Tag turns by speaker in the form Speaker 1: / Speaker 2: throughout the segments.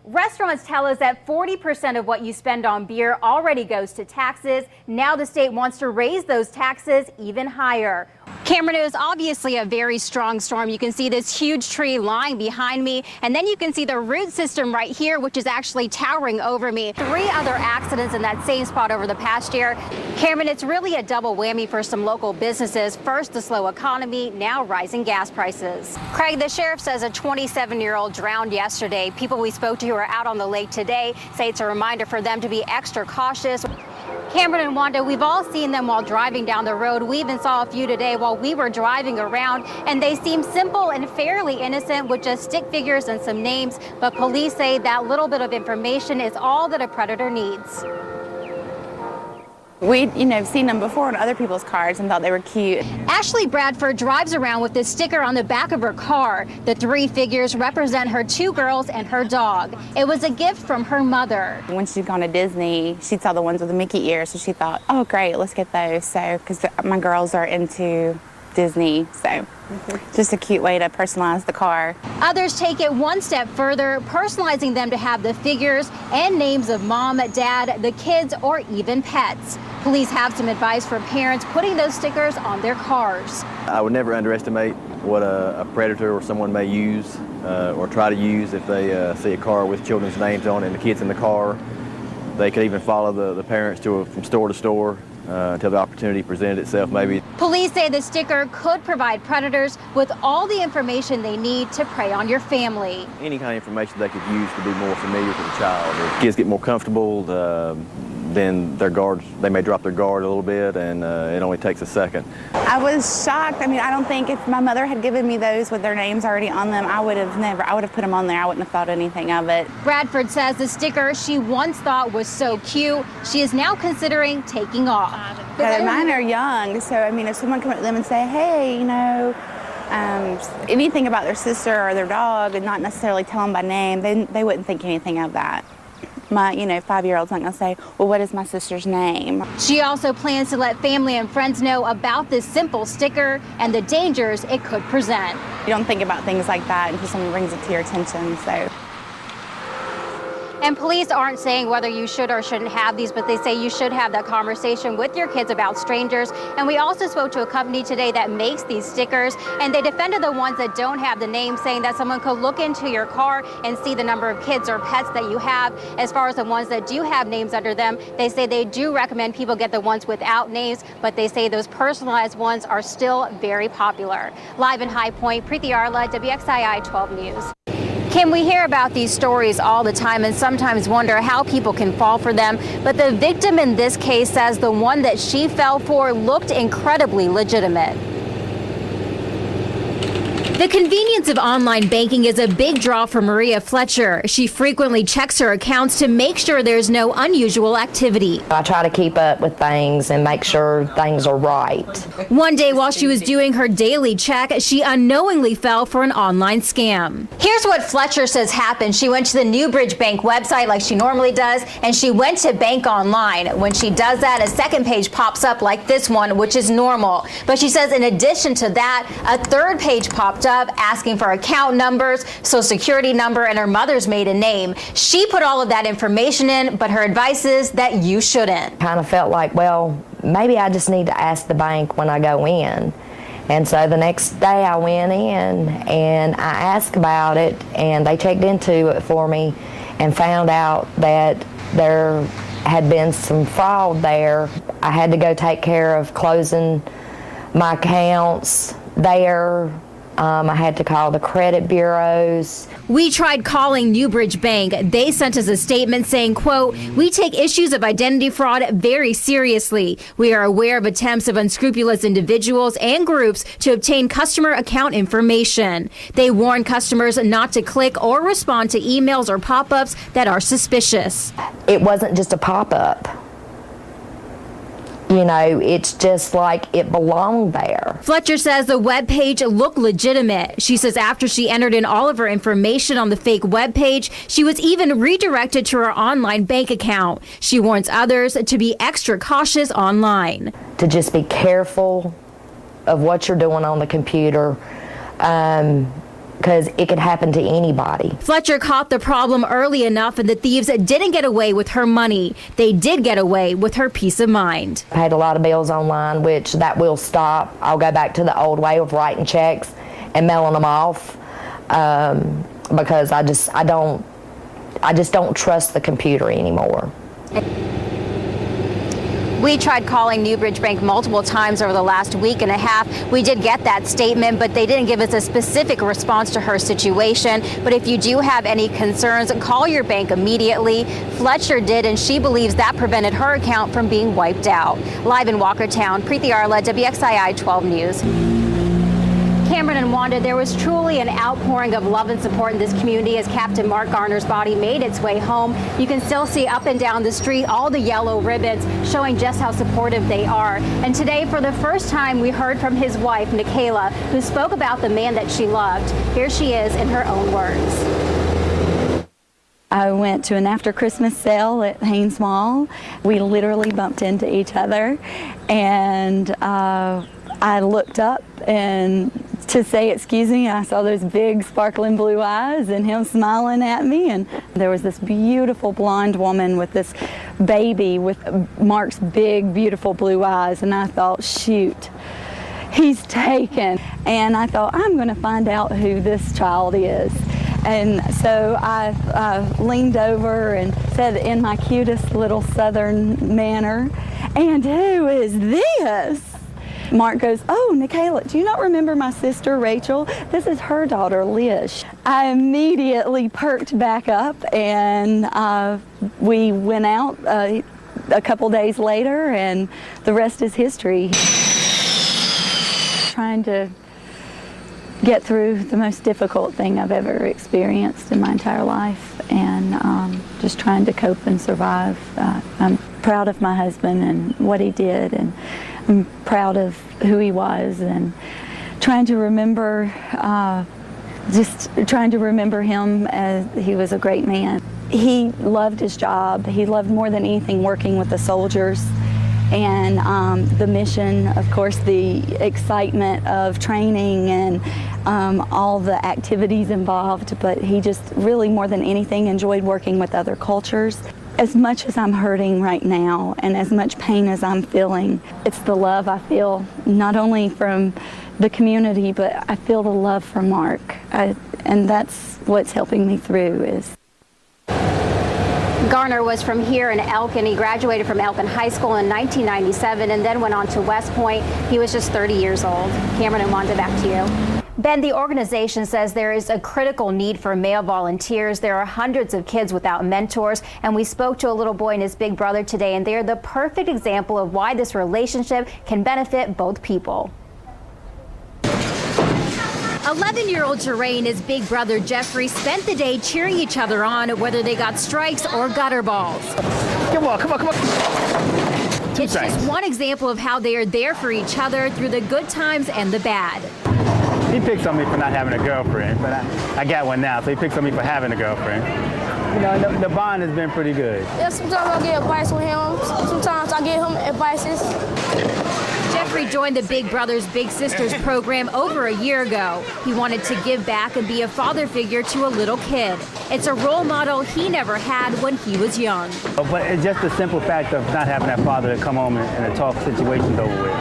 Speaker 1: Restaurants tell us that 40% of what you spend on beer already goes to taxes. Now the state wants to raise those taxes even higher. Cameron, it was obviously a very strong storm. You can see this huge tree lying behind me, and then you can see the root system right here, which is actually towering over me. 3 other accidents in that same spot over the past year. Cameron, it's really a double whammy for some local businesses. First, the slow economy, now rising gas prices. Craig, the sheriff says a 27-year-old drowned yesterday. People we spoke to who are out on the lake today say it's a reminder for them to be extra cautious. Cameron and Wanda, we've all seen them while driving down the road. We even saw a few today while we were driving around, and they seem simple and fairly innocent with just stick figures and some names. But police say that little bit of information is all that a predator needs.
Speaker 2: We'd, seen them before on other people's cars and thought they were cute.
Speaker 1: Ashley Bradford drives around with this sticker on the back of her car. The 3 figures represent her 2 girls and her dog. It was a gift from her mother.
Speaker 2: When she'd gone to Disney, she saw the ones with the Mickey ears, so she thought, oh great, let's get those. So, because my girls are into Disney, so just a cute way to personalize the car.
Speaker 1: Others take it one step further, personalizing them to have the figures and names of mom, dad, the kids, or even pets. Police have some advice for parents putting those stickers on their cars.
Speaker 3: I would never underestimate what a predator or someone may use or try to use if they see a car with children's names on it and the kids in the car. They could even follow the parents from store to store until the opportunity presented itself, maybe.
Speaker 1: Police say the sticker could provide predators with all the information they need to prey on your family.
Speaker 3: Any kind of information they could use to be more familiar to the child. If kids get more comfortable, then they may drop their guard a little bit, and it only takes a second.
Speaker 2: I was shocked. I don't think if my mother had given me those with their names already on them, I would have put them on there. I wouldn't have thought anything of it.
Speaker 1: Bradford says the sticker she once thought was so cute, she is now considering taking off.
Speaker 2: Mine are young, so if someone come up to them and say, hey, anything about their sister or their dog and not necessarily tell them by name, they wouldn't think anything of that. My 5-year-old's not going to say, well, what is my sister's name?
Speaker 1: She also plans to let family and friends know about this simple sticker and the dangers it could present.
Speaker 2: You don't think about things like that until someone brings it to your attention, so.
Speaker 1: And police aren't saying whether you should or shouldn't have these, but they say you should have that conversation with your kids about strangers. And we also spoke to a company today that makes these stickers, and they defended the ones that don't have the name, saying that someone could look into your car and see the number of kids or pets that you have. As far as the ones that do have names under them, they say they do recommend people get the ones without names, but they say those personalized ones are still very popular. Live in High Point, PArla, WXII 12 News. Kim, we hear about these stories all the time and sometimes wonder how people can fall for them. But the victim in this case says the one that she fell for looked incredibly legitimate. The convenience of online banking is a big draw for Maria Fletcher. She frequently checks her accounts to make sure there's no unusual activity.
Speaker 4: I try to keep up with things and make sure things are right.
Speaker 1: One day while she was doing her daily check, she unknowingly fell for an online scam. Here's what Fletcher says happened. She went to the Newbridge Bank website like she normally does, and she went to bank online. When she does that, a second page pops up like this one, which is normal. But she says in addition to that, a third page popped up asking for account numbers, social security number, and her mother's maiden name. She put all of that information in, but her advice is that you shouldn't.
Speaker 4: Kind of felt like, well, maybe I just need to ask the bank when I go in. And so the next day I went in and I asked about it, and they checked into it for me and found out that there had been some fraud there. I had to go take care of closing my accounts there. I had to call the credit bureaus.
Speaker 1: We tried calling Newbridge Bank. They sent us a statement saying, quote, "We take issues of identity fraud very seriously. We are aware of attempts of unscrupulous individuals and groups to obtain customer account information. They warn customers not to click or respond to emails or pop-ups that are suspicious."
Speaker 4: It wasn't just a pop-up. It's just like it belonged there.
Speaker 1: Fletcher says the web page looked legitimate. She says after she entered in all of her information on the fake web page, she was even redirected to her online bank account. She warns others to be extra cautious online.
Speaker 4: To just be careful of what you're doing on the computer. because it could happen to anybody.
Speaker 1: Fletcher caught the problem early enough, and the thieves didn't get away with her money. They did get away with her peace of mind.
Speaker 4: I paid a lot of bills online, which that will stop. I'll go back to the old way of writing checks and mailing them off, because I just don't trust the computer anymore.
Speaker 1: We tried calling Newbridge Bank multiple times over the last week and a half. We did get that statement, but they didn't give us a specific response to her situation. But if you do have any concerns, call your bank immediately. Fletcher did, and she believes that prevented her account from being wiped out. Live in Walkertown, PArla, WXII 12 News. Cameron and Wanda, there was truly an outpouring of love and support in this community as Captain Mark Garner's body made its way home. You can still see up and down the street all the yellow ribbons showing just how supportive they are. And today, for the first time, we heard from his wife, Nikayla, who spoke about the man that she loved. Here she is in her own words.
Speaker 5: I went to an after Christmas sale at Haynes Mall. We literally bumped into each other, and I looked up, and to say excuse me, I saw those big sparkling blue eyes and him smiling at me, and there was this beautiful blonde woman with this baby with Mark's big beautiful blue eyes, and I thought, shoot, he's taken. And I thought, I'm going to find out who this child is. And so I leaned over and said in my cutest little southern manner, "And who is this?" Mark goes, "Oh, Nikayla, do you not remember my sister, Rachel? This is her daughter, Liz." I immediately perked back up, and we went out a couple days later, and the rest is history. Trying to get through the most difficult thing I've ever experienced in my entire life, and just trying to cope and survive. I'm proud of my husband and what he did, and I'm proud of who he was, and trying to remember, just trying to remember him as he was a great man. He loved his job. He loved more than anything working with the soldiers, and the mission, of course, the excitement of training and all the activities involved, but he just really more than anything enjoyed working with other cultures. As much as I'm hurting right now and as much pain as I'm feeling, it's the love I feel, not only from the community, but I feel the love for Mark. And that's what's helping me through. Is
Speaker 1: Garner was from here in Elkin. He graduated from Elkin High School in 1997 and then went on to West Point. He was just 30 years old. Cameron and Wanda, back to you. Ben, the organization says there is a critical need for male volunteers. There are hundreds of kids without mentors, and we spoke to a little boy and his big brother today, and they are the perfect example of why this relationship can benefit both people. 11-year-old Jeray and his big brother Jeffrey spent the day cheering each other on, whether they got strikes or gutter balls.
Speaker 6: Come on, come on, come on.
Speaker 1: It's just one example of how they are there for each other through the good times and the bad.
Speaker 6: He picks on me for not having a girlfriend, but I got one now, so he picks on me for having a girlfriend. You know, the bond has been pretty good.
Speaker 7: Yeah, sometimes I get advice from him. Sometimes I give him advices.
Speaker 1: Jeffrey joined the Big Brothers Big Sisters program over a year ago. He wanted to give back and be a father figure to a little kid. It's a role model he never had when he was young.
Speaker 6: But it's just the simple fact of not having that father to come home and talk situations over with.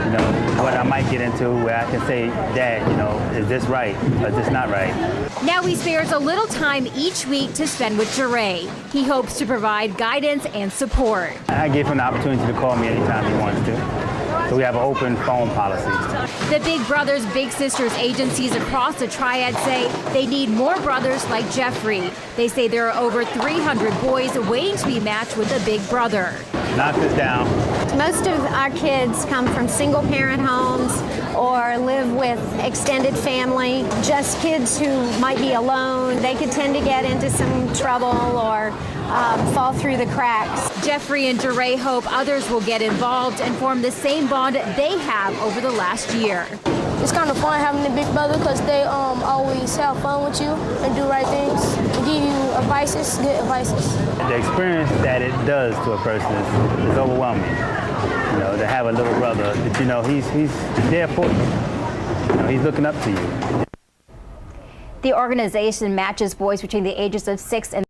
Speaker 6: You know, what I might get into where I can say, "Dad, you know, is this right? Or is this not right?"
Speaker 1: Now he spares a little time each week to spend with Jeray. He hopes to provide guidance and support.
Speaker 6: I give him the opportunity to call me anytime he wants to. So we have an open phone policy.
Speaker 1: The Big Brothers Big Sisters agencies across the Triad say they need more brothers like Jeffrey. They say there are over 300 boys waiting to be matched with a big brother.
Speaker 6: Knock this down.
Speaker 8: Most of our kids come from single-parent homes or live with extended family. Just kids who might be alone, they could tend to get into some trouble or fall through the cracks.
Speaker 1: Jeffrey and Jeray hope others will get involved and form the same bond they have over the last year.
Speaker 7: It's kind of fun having a big brother because they always have fun with you and do right things and give you advices, good advices.
Speaker 6: The experience that it does to a person is overwhelming. You know, to have a little brother that you know he's there for you. You know, he's looking up to you.
Speaker 1: The organization matches boys between the ages of 6 and